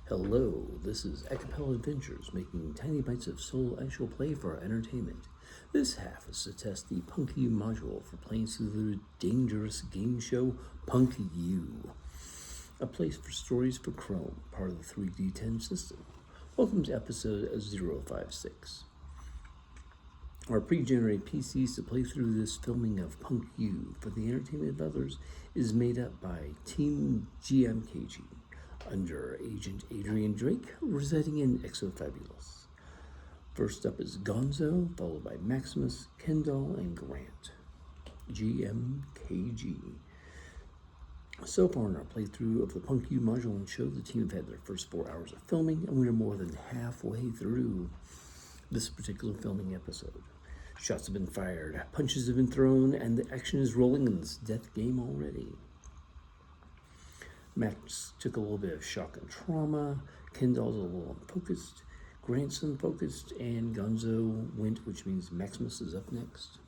Hello, this is Acapella Adventures, making tiny bites of solo actual play for our entertainment. This half is to test the Puuunking module for playing through the dangerous game show Puuunking, a place for stories for Chrome, part of the 3D10 system. Welcome to episode 056. Our pre-generated PCs to play through this filming of Puuunking for the entertainment of others is made up by Team Gee I'm Cagy, under Agent Adrian Drake, residing in Exofabulous. First up is Gonzo, followed by Maximus, Kendoll, and Grant. Gee I'm Cagy. So far in our playthrough of the Puuunking module and show, the team have had their first 4 hours of filming, and we are more than halfway through this particular filming episode. Shots have been fired, punches have been thrown, and the action is rolling in this death game already. Max took a little bit of shock and trauma, Kendoll's a little unfocused, Grant's unfocused, and Gonzo went, which means Maximus is up next.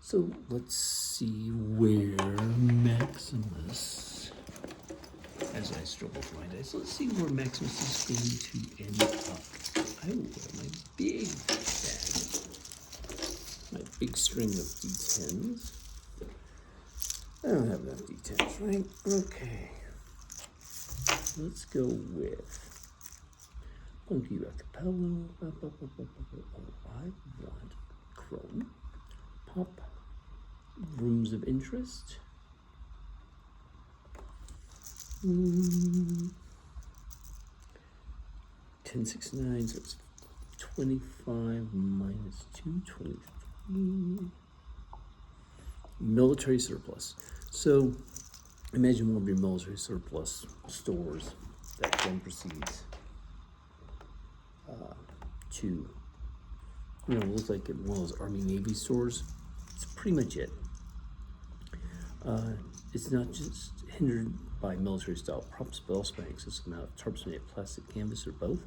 So let's see where Maximus, as I struggle for my dice, let's see where Maximus is going to end up. Oh, my big bag. My big string of D10s. I don't have enough D10s, right? Okay. Let's go with Puuunking Acapella. I want Chrome. Pop. Rooms of Interest. 10, 6, 9, so it's 25 minus 2, 23. Military surplus. So imagine one of your military surplus stores that then proceeds to, it looks like one of those Army Navy stores. It's pretty much it. It's not just hindered by military style props, but also by an excessive amount of tarps made of plastic, canvas, or both.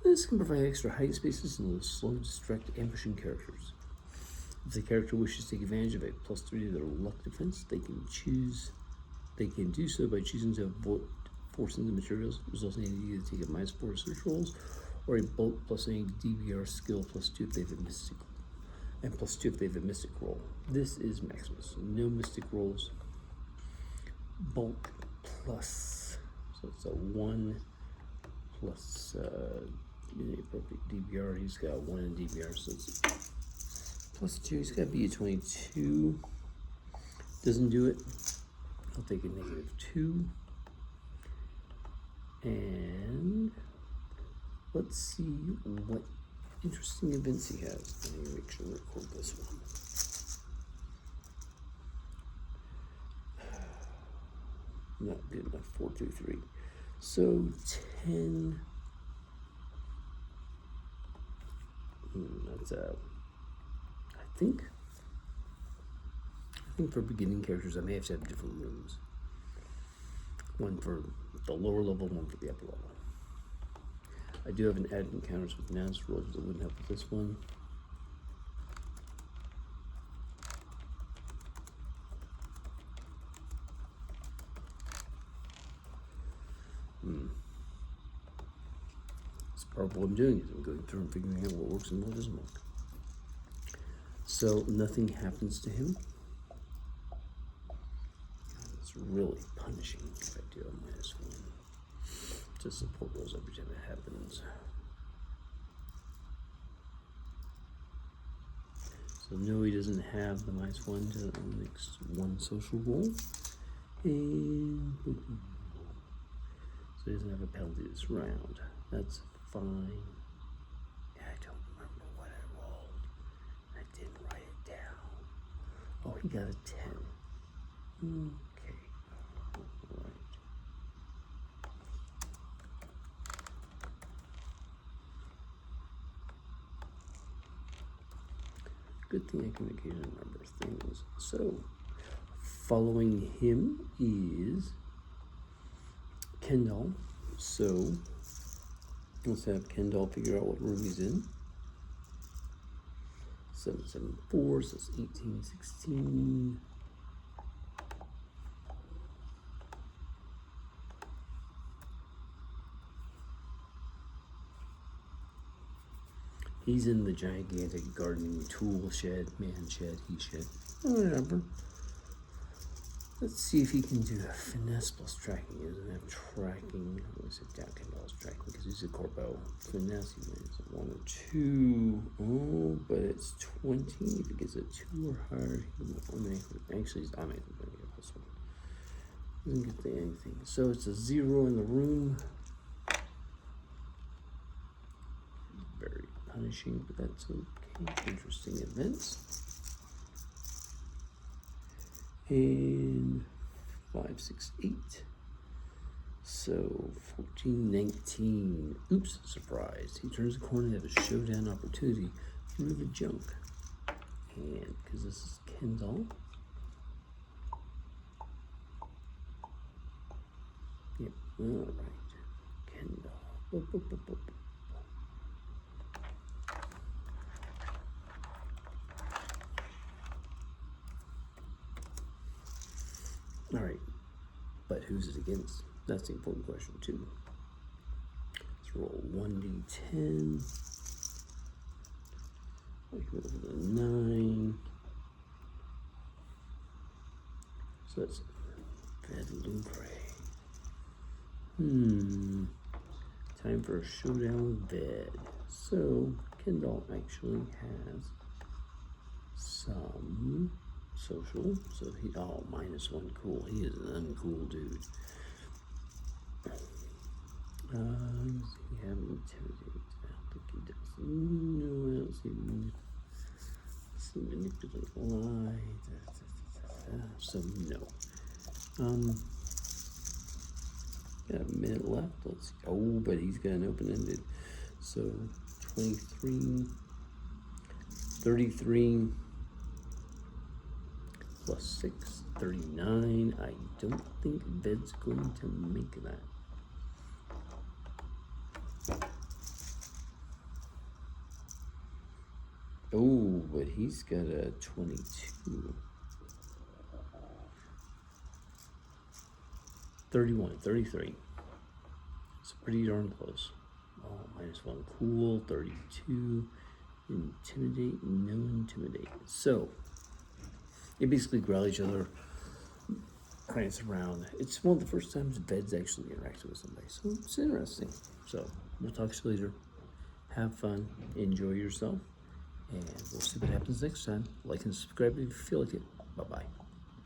This can provide extra hiding spaces and will slow, distract, ambushing characters. If the character wishes to take advantage of a +3 to their luck defense, they can do so by choosing to avoid forcing the materials, resulting in either take a -4 search rolls, or a bulk plus any DBR skill +2 if they have a mystic, and +2 if they have a mystic roll. This is Maximus. No mystic rolls. Bulk plus, so it's a 1 plus the appropriate DBR. He's got 1 in DBR, so it's +2. He's got to be a 22. Doesn't do it. I'll take a -2. And let's see what interesting events he has. Let me make sure to record this one. Not good enough. 4, 2, 3. So 10. That's I think for beginning characters, I may have to have different rooms. One for the lower level, one for the upper level. I do have an add encounters with mouse rolls that wouldn't help with this one. That's part of what I'm doing, is I'm going through and figuring out what works and what doesn't work. So nothing happens to him. It's really punishing if I do a -1 to support rolls every time it happens. So no, he doesn't have the -1 to the next one social roll. And so he doesn't have a penalty this round. That's fine. I don't remember what I rolled. I didn't write it down. Oh, he got a 10. Okay. All right. Good thing I can occasionally remember things. So, following him is Kendoll. So, let's have Kendoll figure out what room he's in. 7, 7, 4, so it's 18, 16. He's in the gigantic gardening tool shed, man shed, he shed. Whatever. Let's see if he can do a finesse plus tracking. He doesn't have tracking. Let's sit down Kendoll's tracking because he's a Corpo. Finesse, he wins 1 or 2. Oh, but it's 20. If he gets a 2 or higher, he can eliminate. Actually, I'm going to get this one. Doesn't get to anything. So it's a 0 in the room. Very punishing, but that's okay. Interesting events. And 5, 6, 8. So 14, 19. Oops, surprise. He turns the corner and has a showdown opportunity. Remove the junk. And because this is Kendoll. Yep, alright. Kendoll. Boop, boop, boop, boop. All right, but who's it against? That's the important question too. Let's roll 1d10. I can roll the 9. So that's Vedlucre. Time for a showdown with Ved. So Kendoll actually has some social, so he, oh, -1, cool. He is an uncool dude. Does he have intimidate? I don't think he does. No, I don't see manipulate lie. So no. Got a minute left. Let's see. Oh, but he's got an open-ended. So 23, 33. Plus 6, 39. I don't think Ved's going to make that. Oh, but he's got a 22. 31, 33. It's pretty darn close. Oh, -1, cool. 32. Intimidate, no intimidate. So, they basically growl each other, prance around. It's one of the first times Ved's actually interacted with somebody, so it's interesting. So we'll talk to you later. Have fun, enjoy yourself, and we'll see what happens next time. Like and subscribe if you feel like it. Bye-bye.